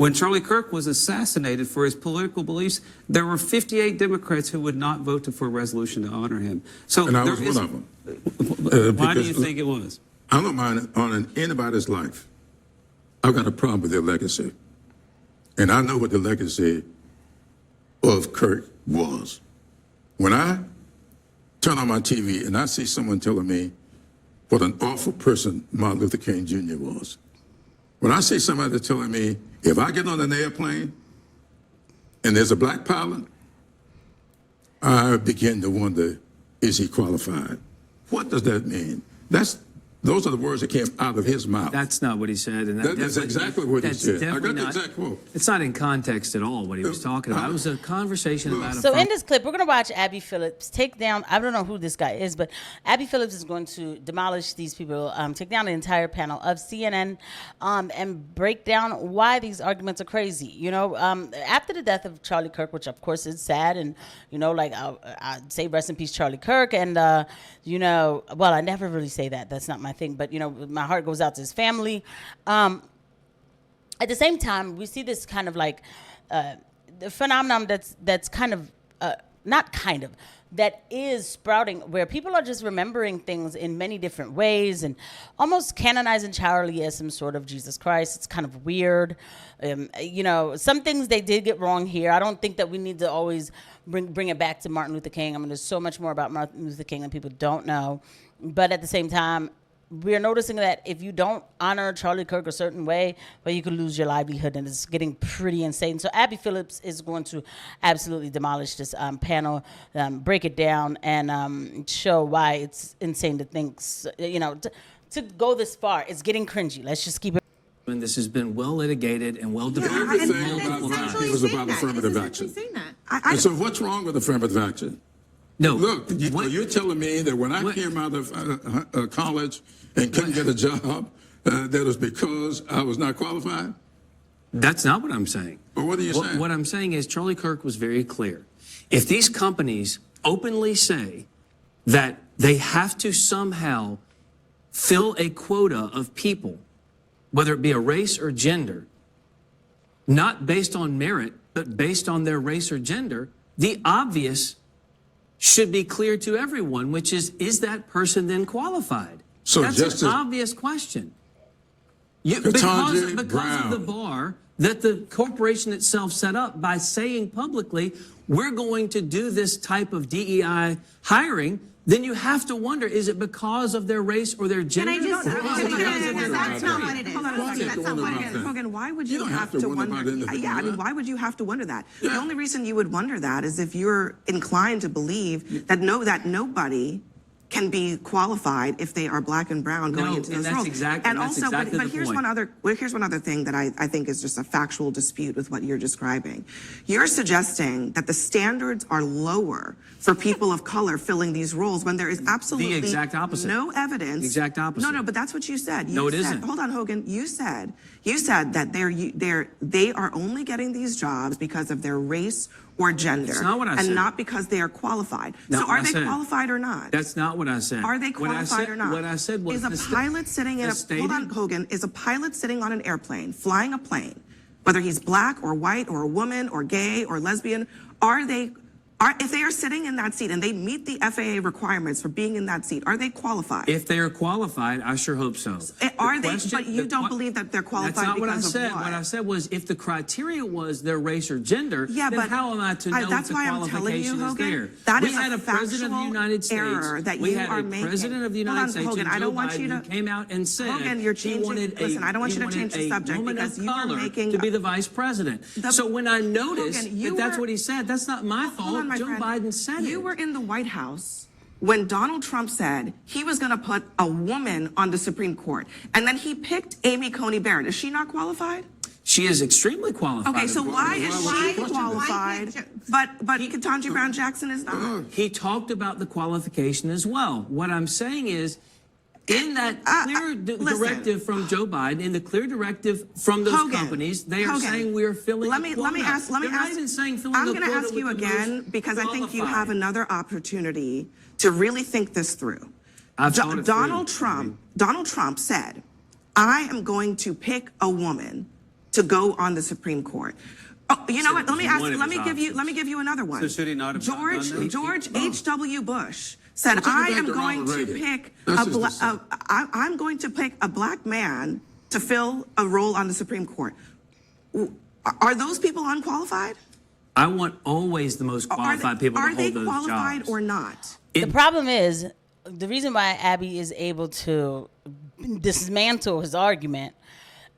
When Charlie Kirk was assassinated for his political beliefs, there were 58 Democrats who would not vote for a resolution to honor him. So and I was one of them. Why do you think it was? I don't mind honoring anybody's life. I've got a problem with their legacy. And I know what the legacy of Kirk was. When I turn on my TV and I see someone telling me what an awful person Martin Luther King Jr. was, when I see somebody telling me, if I get on an airplane and there's a black pilot, I begin to wonder, is he qualified? What does that mean? Those are the words that came out of his mouth. That's not what he said. And that's exactly what he said. I got the exact quote. It's not in context at all what he was talking about. It was a conversation about So in this clip, we're going to watch Abby Phillip's take down. I don't know who this guy is, but Abby Phillips is going to demolish these people, take down the entire panel of CNN, and break down why these arguments are crazy. You know, after the death of Charlie Kirk, which of course is sad, and, you know, like I'd say rest in peace, Charlie Kirk. And, you know, well, I never really say that. That's not my thing, but you know, my heart goes out to his family. At the same time, we see this kind of like the phenomenon that's kind of that is sprouting, where people are just remembering things in many different ways and almost canonizing Charlie as some sort of Jesus Christ. It's kind of weird. You know, some things they did get wrong here. I don't think that we need to always bring it back to Martin Luther King. I mean, there's so much more about Martin Luther King that people don't know. But at the same time, we're noticing that if you don't honor Charlie Kirk a certain way, well, you could lose your livelihood, and it's getting pretty insane. So Abby Phillips is going to absolutely demolish this panel, break it down, and show why it's insane to think, you know, to go this far. It's getting cringy. Let's just keep it. And this has been well litigated and well debated. It was about affirmative action. And so what's wrong with affirmative action? No. Look, you're telling me that when I came out of college and couldn't get a job, that was because I was not qualified? That's not what I'm saying. Well, what are you saying? What I'm saying is Charlie Kirk was very clear. If these companies openly say that they have to somehow fill a quota of people, whether it be a race or gender, not based on merit, but based on their race or gender, the obvious should be clear to everyone, which is that person then qualified? So that's an obvious question. Because of the bar that the corporation itself set up by saying publicly, we're going to do this type of DEI hiring, then you have to wonder, is it because of their race or their gender? That's not what it is. Hold on a second. That's not what it is. Hogan, why would you have to wonder? Yeah, I mean, why would you have to wonder that? The only reason you would wonder that is if you're inclined to believe that nobody can be qualified if they are black and brown going into those roles. And also, but here's one other thing that I think is just a factual dispute with what you're describing. You're suggesting that the standards are lower for people of color filling these roles when there is absolutely the exact opposite. No evidence. The exact opposite. No, but that's what you said. No, it isn't. Hold on, Hogan. You said that they are only getting these jobs because of their race or gender. That's not what I said. And not because they are qualified. So are they qualified or not? That's not what I said. Are they qualified or not? What I said was... Is a pilot sitting in a... Hold on, Hogan. Is a pilot sitting on an airplane, flying a plane, whether he's black or white or a woman or gay or lesbian, if they are sitting in that seat and they meet the FAA requirements for being in that seat, are they qualified? If they are qualified, I sure hope so. Are they? But you don't believe that they're qualified because of what? That's not what I said. What I said was if the criteria was their race or gender, then how am I to know if the qualification is there? That is a President of the United States. Error that you are making. President of the United States, Hogan, I don't want you to came out and said Hogan, you're changing. Listen, I don't want you to change the subject because you are making to be the vice president. So when I noticed that that's what he said, that's not my fault. Joe Biden said. You were in the White House when Donald Trump said he was going to put a woman on the Supreme Court, and then he picked Amy Coney Barrett. Is she not qualified? She is extremely qualified. Okay, so why is she qualified, but Ketanji Brown Jackson is not? He talked about the qualification as well. What I'm saying is, in that clear directive from Joe Biden, in the clear directive from those companies, they are saying we're filling the quota. Let me ask. They're not even saying filling I'm the going to ask you again because I think you have another opportunity to really think this through. Donald Trump said, "I am going to pick a woman to go on the Supreme Court. Oh, you know what? Let me ask. one of Let me his give you. options. Let me give you another one. So should he not have done that? George H.W. Bush said, Let's take it "I back am to going Ronald to Reagan. pick That's a just the I'm going to pick a black man to fill a role on the Supreme Court." Are those people unqualified? I want always the most qualified people to Are hold they those qualified jobs. or not? The problem is, the reason why Abby is able to dismantle his argument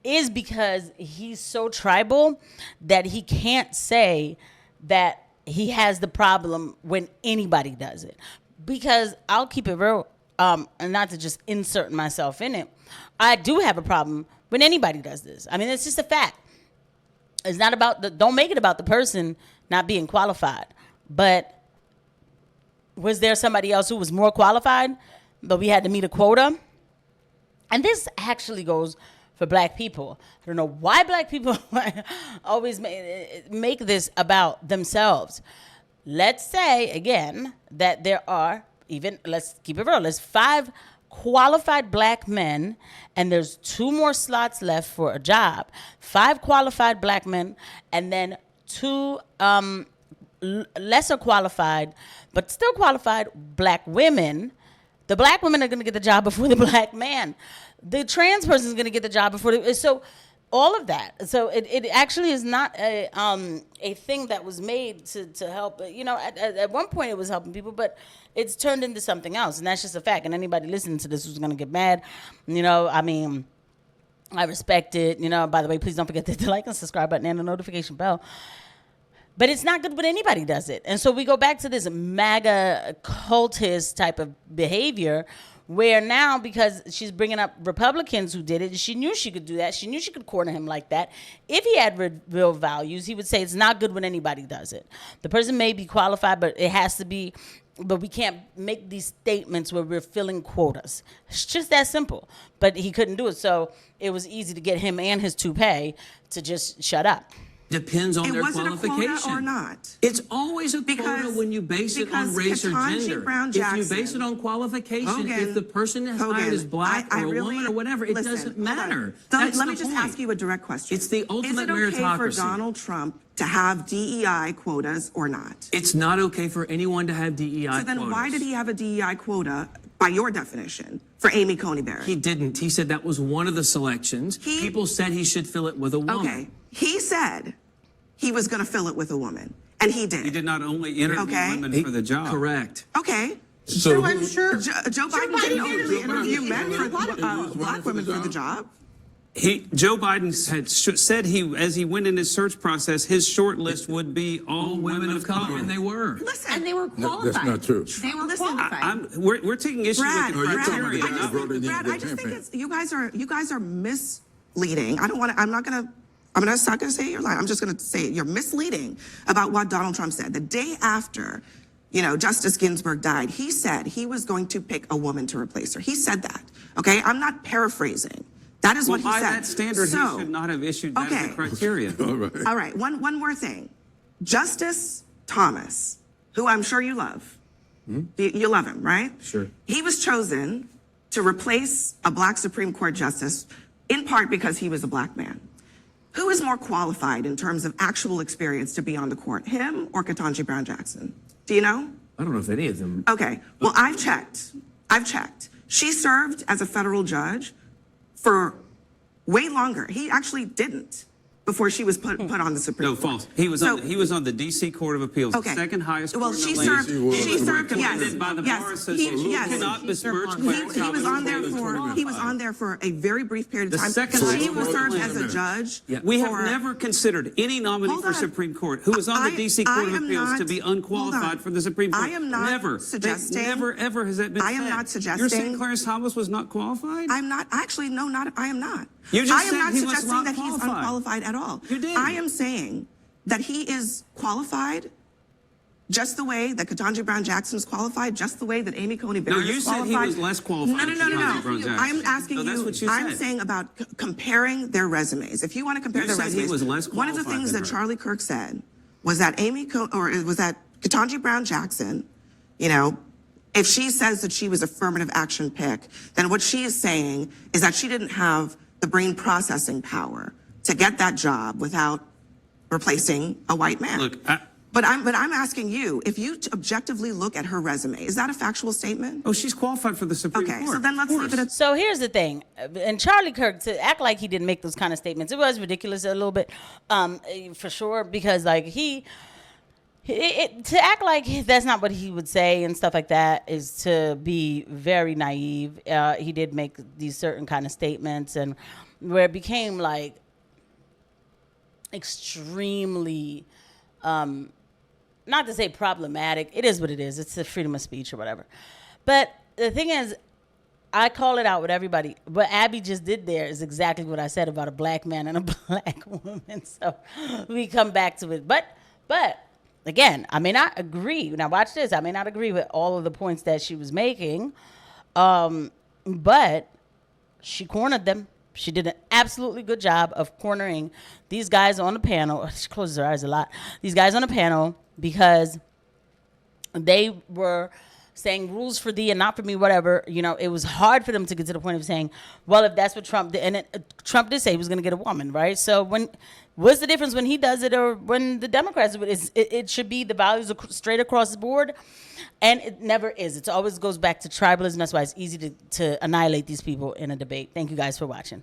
is because he's so tribal that he can't say that he has the problem when anybody does it. Because I'll keep it real, and not to just insert myself in it, I do have a problem when anybody does this. I mean, it's just a fact. It's not about don't make it about the person not being qualified. But was there somebody else who was more qualified, but we had to meet a quota? And this actually goes for black people. I don't know why black people always make this about themselves. Let's say, again, that there are let's keep it real, there's 5 qualified black men, and there's 2 more slots left for a job. 5 qualified black men, and then 2 lesser qualified, but still qualified black women. The black women are going to get the job before the black man. The trans person is going to get the job before so all of that. So it actually is not a thing that was made to help. You know, at one point it was helping people, but it's turned into something else, and that's just a fact. And anybody listening to this who's going to get mad, you know, I mean, I respect it. You know, by the way, please don't forget to hit the like and subscribe button and the notification bell. But it's not good when anybody does it. And so we go back to this MAGA cultist type of behavior where now, because she's bringing up Republicans who did it, she knew she could do that. She knew she could corner him like that. If he had real values, he would say it's not good when anybody does it. The person may be qualified, but it has to be, but we can't make these statements where we're filling quotas. It's just that simple. But he couldn't do it. So it was easy to get him and his toupee to just shut up. Depends on their Was it a qualification. quota or not? It's always a quota Because- when you base it on because race or Ketanji gender. Brown If you Jackson- base it on qualification, Hogan- if the person is Hogan, hired as black I or a really- woman or whatever, it listen, doesn't hold on. matter. Let That's me the just point. ask you a direct question. It's the ultimate Is it okay for meritocracy. Donald Trump to have DEI quotas or not? It's not okay for anyone to have DEI So then quotas. why did he have a DEI quota, by your definition, for Amy Coney Barrett? He didn't. He said that was one of the selections. People said he should fill it with a woman. Okay. He said he was going to fill it with a woman, and he did. He did not only interview Okay. women for the job. Correct. Okay. So I'm sure Joe Biden didn't only interview men for black women for the job. Joe Biden had said as he went in his search process, his short list would be all women of color. and they were. Listen, and they were qualified. that's not true. They were Listen, qualified. We're taking issue Brad, with the you're talking criteria. about the guy brought it in Brad, the I just think campaign. it's you guys are misleading. I'm not gonna say you're lying. I'm just gonna say you're misleading about what Donald Trump said. The day after, Justice Ginsburg died, he said he was going to pick a woman to replace her. He said that. Okay, I'm not paraphrasing. That is Well, what he by said. that standard, So, he should not have issued that as a criteria. All right. all right, one more thing. Justice Thomas, who I'm sure you love. You love him, right? Sure. He was chosen to replace a black Supreme Court justice, in part because he was a black man. Who is more qualified in terms of actual experience to be on the court, him or Ketanji Brown Jackson? Do you know? I don't know if any of them. Okay, well, I've checked. She served as a federal judge for way longer. He actually didn't before she was put on the Supreme No, Court. false. He was So- on the D.C. Court of Appeals, Okay. the second highest Well, court she in the land. served, yes, recommended by the Bar Association. He, yes. Cannot besmirch He Clarence was on there Thomas. he was on there for a very brief period of The time. second She highest was court served in the as a land. judge. Yeah. We have for- never considered any nominee Hold for on. Supreme Court who was on the D.C. I Court of am Appeals not- to be hold on. unqualified for the Supreme Court. I am not never. suggesting- Never, ever has that been I am said. not You're suggesting- saying Clarence Thomas was not qualified? I'm not, actually, no, I am not. You just I am said not he was suggesting not that he's qualified. unqualified at all. You did. I am saying that he is qualified just the way that Ketanji Brown Jackson is qualified, just the way that Amy Coney Barrett you is said he qualified. was less qualified No, than Ketanji Brown Jackson. I'm asking No, that's you, what you I'm said. saying about comparing their resumes. If you want to compare You their said he resumes, was less one of the qualified things than that her. Charlie Kirk said was that Ketanji Brown Jackson, if she says that she was affirmative action pick, then what she is saying is that she didn't have the brain processing power to get that job without replacing a white man. Look, But I'm asking you, if you objectively look at her resume, is that a factual statement? oh, she's qualified for the Supreme Court. Okay, so then let's leave it at So here's the thing, and Charlie Kirk, to act like he didn't make those kind of statements, it was ridiculous a little bit, for sure, because like to act like that's not what he would say and stuff like that is to be very naive. He did make these certain kind of statements, and where it became like extremely, not to say problematic. It is what it is. It's the freedom of speech or whatever. But the thing is, I call it out with everybody. What Abby just did there is exactly what I said about a black man and a black woman. So we come back to it. But again, I may not agree. Now watch this. I may not agree with all of the points that she was making, but she cornered them. She did an absolutely good job of cornering these guys on the panel. She closes her eyes a lot. These guys on the panel, because they were saying rules for thee and not for me, whatever. You know, it was hard for them to get to the point of saying, well, if that's what Trump did, and Trump did say he was going to get a woman, right? So what's the difference when he does it or when the Democrats do it? It should be the values straight across the board, and it never is. It always goes back to tribalism. That's why it's easy to annihilate these people in a debate. Thank you guys for watching.